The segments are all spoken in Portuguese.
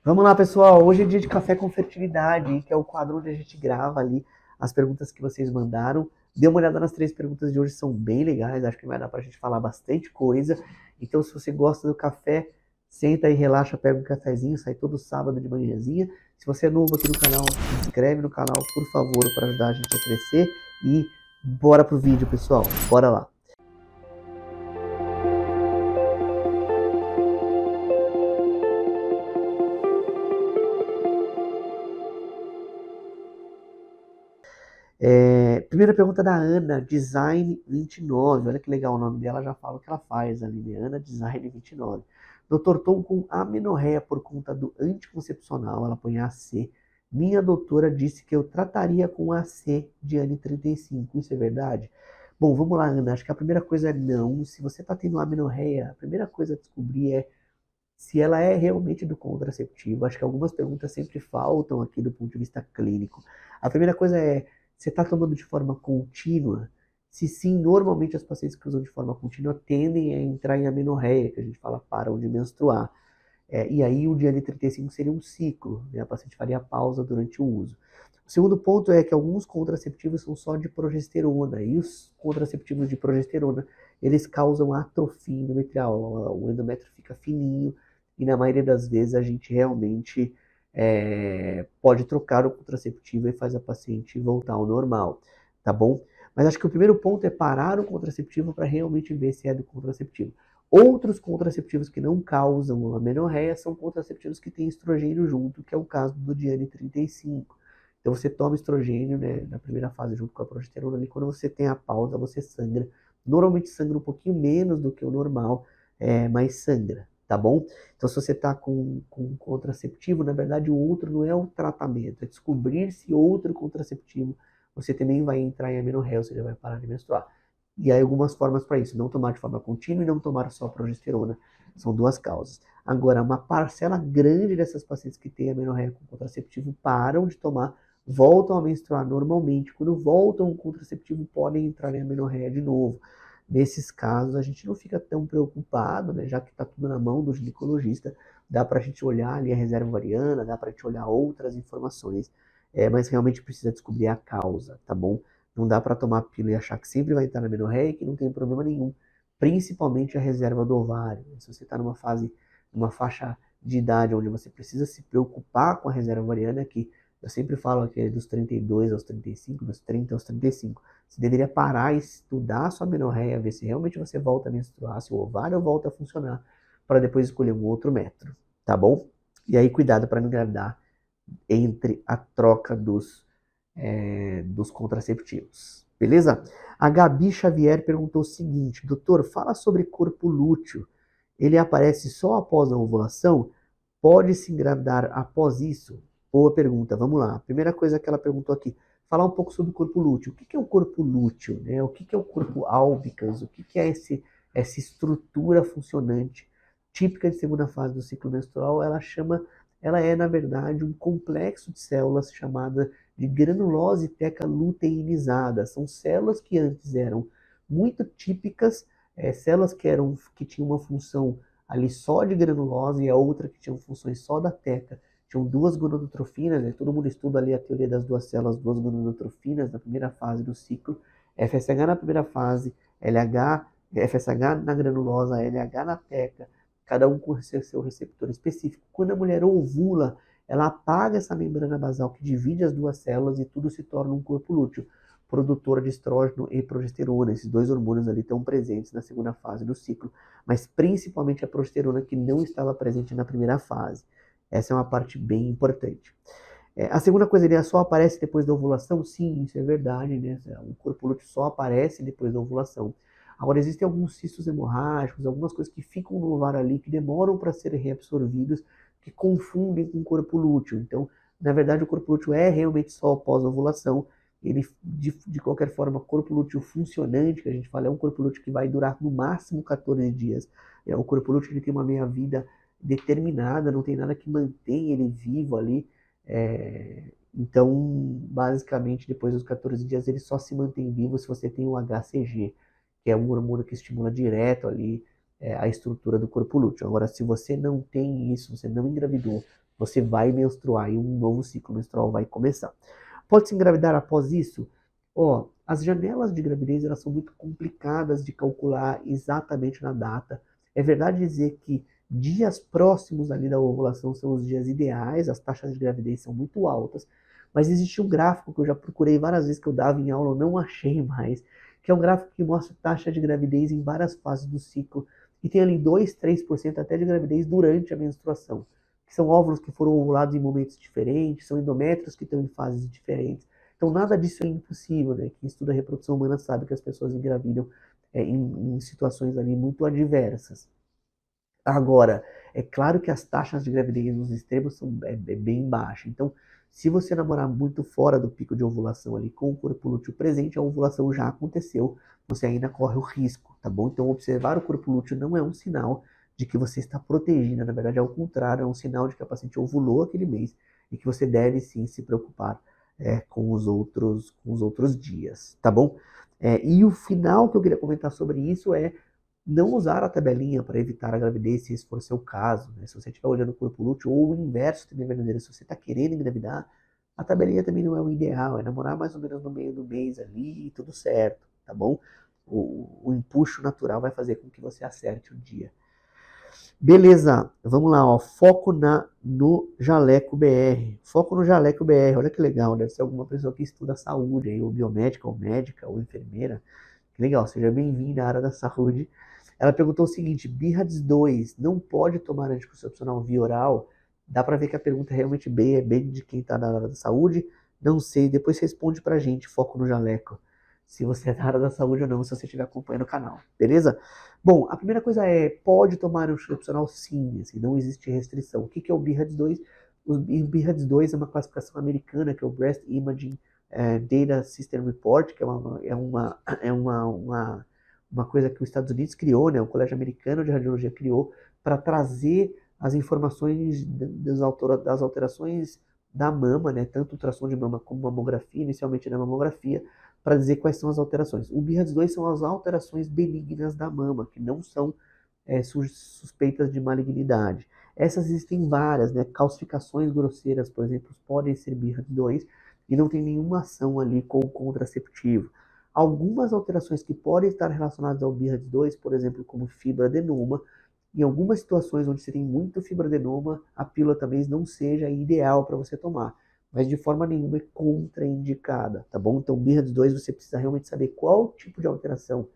Vamos lá, pessoal. Hoje é dia de café com fertilidade, que é o quadro onde a gente grava ali as perguntas que vocês mandaram. Dê uma olhada nas 3 perguntas de hoje, são bem legais. Acho que vai dar pra gente falar bastante coisa. Então, se você gosta do café, senta aí, relaxa, pega um cafezinho, sai todo sábado de manhãzinha. Se você é novo aqui no canal, se inscreve no canal, por favor, para ajudar a gente a crescer. E bora pro vídeo, pessoal. Bora lá. Primeira pergunta da Ana, Design29. Olha que legal o nome dela, já fala o que ela faz ali, né? Ana Design29. Doutor, estou com amenorreia por conta do anticoncepcional, ela põe AC. Minha doutora disse que eu trataria com AC de ano 35. Isso é verdade? Bom, vamos lá, Ana. Acho que a primeira coisa é não. Se você está tendo amenorreia, a primeira coisa a descobrir é se ela é realmente do contraceptivo. Acho que algumas perguntas sempre faltam aqui do ponto de vista clínico. A primeira coisa é, você está tomando de forma contínua? Se sim, normalmente as pacientes que usam de forma contínua tendem a entrar em amenorreia, que a gente fala param de menstruar. E aí o Diane 35 seria um ciclo, né? A paciente faria pausa durante o uso. O segundo ponto é que alguns contraceptivos são só de progesterona, e os contraceptivos de progesterona, eles causam atrofia endometrial, o endométrio fica fininho, e na maioria das vezes a gente realmente pode trocar o contraceptivo e faz a paciente voltar ao normal, tá bom? Mas acho que o primeiro ponto é parar o contraceptivo para realmente ver se é do contraceptivo. Outros contraceptivos que não causam amenorreia são contraceptivos que têm estrogênio junto, que é o caso do Diane 35. Então você toma estrogênio, né, na primeira fase junto com a progesterona ali, quando você tem a pausa, você sangra. Normalmente sangra um pouquinho menos do que o normal, mas sangra, tá bom? Então se você está com contraceptivo, na verdade o outro não é o tratamento, é descobrir se outro contraceptivo você também vai entrar em amenorreia, ou seja, vai parar de menstruar. E há algumas formas para isso, não tomar de forma contínua e não tomar só progesterona. São duas causas. Agora, uma parcela grande dessas pacientes que têm amenorreia com contraceptivo param de tomar, voltam a menstruar normalmente. Quando voltam o contraceptivo, podem entrar em amenorreia de novo. Nesses casos, a gente não fica tão preocupado, né, já que está tudo na mão do ginecologista. Dá para a gente olhar ali a reserva ovariana, dá para a gente olhar outras informações, mas realmente precisa descobrir a causa, tá bom? Não dá para tomar pílula e achar que sempre vai estar na amenorreia e que não tem problema nenhum. Principalmente a reserva do ovário. Se você está numa faixa de idade onde você precisa se preocupar com a reserva ovariana, que eu sempre falo que é dos 32 aos 35, dos 30 aos 35. Você deveria parar e estudar a sua amenorreia, ver se realmente você volta a menstruar, se o ovário volta a funcionar, para depois escolher um outro método, tá bom? E aí cuidado para não engravidar entre a troca dos contraceptivos. Beleza? A Gabi Xavier perguntou o seguinte: doutor, fala sobre corpo lúteo. Ele aparece só após a ovulação? Pode se engravidar após isso? Boa pergunta, vamos lá. Primeira coisa que ela perguntou aqui, falar um pouco sobre o corpo lúteo. O que é o corpo lúteo? Né? O que é o corpo albicans? O que é essa estrutura funcionante típica de segunda fase do ciclo menstrual? Ela é, na verdade, um complexo de células chamada de granulose teca-luteinizada. São células que antes eram muito típicas, células que tinham uma função ali só de granulose e a outra que tinham funções só da teca. Tinham duas gonadotrofinas, né? Todo mundo estuda ali a teoria das duas células, duas gonadotrofinas na primeira fase do ciclo, FSH na primeira fase, LH, FSH na granulosa, LH na teca, cada um com seu receptor específico. Quando a mulher ovula, ela apaga essa membrana basal que divide as duas células e tudo se torna um corpo lúteo, produtor de estrógeno e progesterona. Esses dois hormônios ali estão presentes na segunda fase do ciclo, mas principalmente a progesterona que não estava presente na primeira fase. Essa é uma parte bem importante. A segunda coisa, ele só aparece depois da ovulação? Sim, isso é verdade, né? O corpo lúteo só aparece depois da ovulação. Agora, existem alguns cistos hemorrágicos, algumas coisas que ficam no ovário ali, que demoram para serem reabsorvidos, que confundem com o corpo lúteo. Então, na verdade, o corpo lúteo é realmente só após a ovulação. Ele, de qualquer forma, corpo lúteo funcionante, que a gente fala, é um corpo lúteo que vai durar no máximo 14 dias. O corpo lúteo ele tem uma meia-vida determinada, não tem nada que mantém ele vivo ali. Então, basicamente, depois dos 14 dias, ele só se mantém vivo se você tem o HCG, que é um hormônio que estimula direto ali a estrutura do corpo lúteo. Agora, se você não tem isso, você não engravidou, você vai menstruar e um novo ciclo menstrual vai começar. Pode se engravidar após isso? Ó, as janelas de gravidez elas são muito complicadas de calcular exatamente na data. É verdade dizer que dias próximos ali da ovulação são os dias ideais, as taxas de gravidez são muito altas, mas existe um gráfico que eu já procurei várias vezes que eu dava em aula, eu não achei mais, que é um gráfico que mostra taxa de gravidez em várias fases do ciclo, e tem ali 2, 3% até de gravidez durante a menstruação, que são óvulos que foram ovulados em momentos diferentes, são endométrios que estão em fases diferentes. Então nada disso é impossível, né? Quem estuda a reprodução humana sabe que as pessoas engravidam em situações ali muito adversas. Agora, é claro que as taxas de gravidez nos extremos são bem baixas. Então, se você namorar muito fora do pico de ovulação ali com o corpo lúteo presente, a ovulação já aconteceu, você ainda corre o risco, tá bom? Então, observar o corpo lúteo não é um sinal de que você está protegida, na verdade é o contrário, é um sinal de que a paciente ovulou aquele mês e que você deve sim se preocupar com os outros dias, tá bom? E o final que eu queria comentar sobre isso é não usar a tabelinha para evitar a gravidez, se esse for o seu caso, né? Se você estiver olhando o corpo lúteo, ou o inverso também é verdadeiro, se você está querendo engravidar, a tabelinha também não é o ideal, é namorar mais ou menos no meio do mês ali, tudo certo, tá bom? O empuxo natural vai fazer com que você acerte o dia. Beleza, vamos lá, ó. Foco no Jaleco BR. Foco no Jaleco BR, olha que legal, deve ser alguma pessoa que estuda saúde, aí, ou biomédica, ou médica, ou enfermeira. Que legal, seja bem-vindo à área da saúde. Ela perguntou o seguinte: BIRADS 2 não pode tomar anticoncepcional via oral? Dá para ver que a pergunta é realmente bem de quem está na área da saúde? Não sei, depois responde pra gente, foco no jaleco. Se você é da área da saúde ou não, se você estiver acompanhando o canal, beleza? Bom, a primeira coisa é, pode tomar anticoncepcional sim, assim, não existe restrição. O que é o BIRADS 2? O BIRADS 2 é uma classificação americana, que é o Breast Imaging Data System Report, que uma coisa que os Estados Unidos criou, né, o Colégio Americano de Radiologia criou, para trazer as informações das alterações da mama, né, tanto ultrassom de mama como mamografia, inicialmente na mamografia, para dizer quais são as alterações. O BIRADS-2 são as alterações benignas da mama, que não são suspeitas de malignidade. Essas existem várias, né, calcificações grosseiras, por exemplo, podem ser BIRADS-2, e não tem nenhuma ação ali com o contraceptivo. Algumas alterações que podem estar relacionadas ao BIRADS-2, por exemplo, como fibroadenoma, em algumas situações onde você tem muito fibroadenoma, a pílula talvez não seja ideal para você tomar, mas de forma nenhuma é contraindicada, tá bom? Então, BIRADS-2 você precisa realmente saber qual tipo de alteração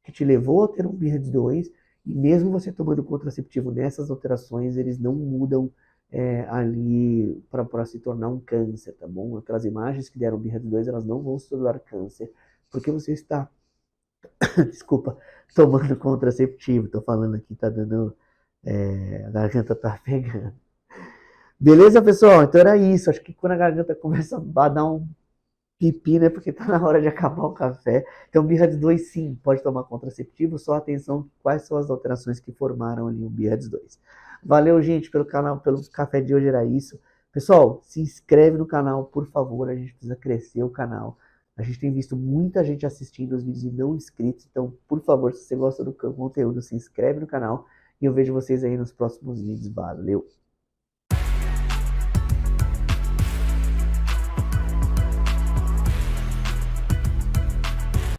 que te levou a ter um BIRADS-2, e mesmo você tomando contraceptivo nessas alterações, eles não mudam ali para se tornar um câncer, tá bom? Aquelas imagens que deram BIRADS-2, elas não vão se tornar câncer, porque você está, desculpa, tomando contraceptivo. Tô falando aqui, tá dando, a garganta tá pegando. Beleza, pessoal? Então era isso. Acho que quando a garganta começa a dar um pipi, né? Porque tá na hora de acabar o café. Então, BIRADS-2 sim, pode tomar contraceptivo, só atenção quais são as alterações que formaram ali o BIRADS-2. Valeu, gente, pelo canal, pelo café de hoje era isso. Pessoal, se inscreve no canal, por favor, a gente precisa crescer o canal. A gente tem visto muita gente assistindo os vídeos e não inscritos, então, por favor, se você gosta do conteúdo, se inscreve no canal e eu vejo vocês aí nos próximos vídeos. Valeu!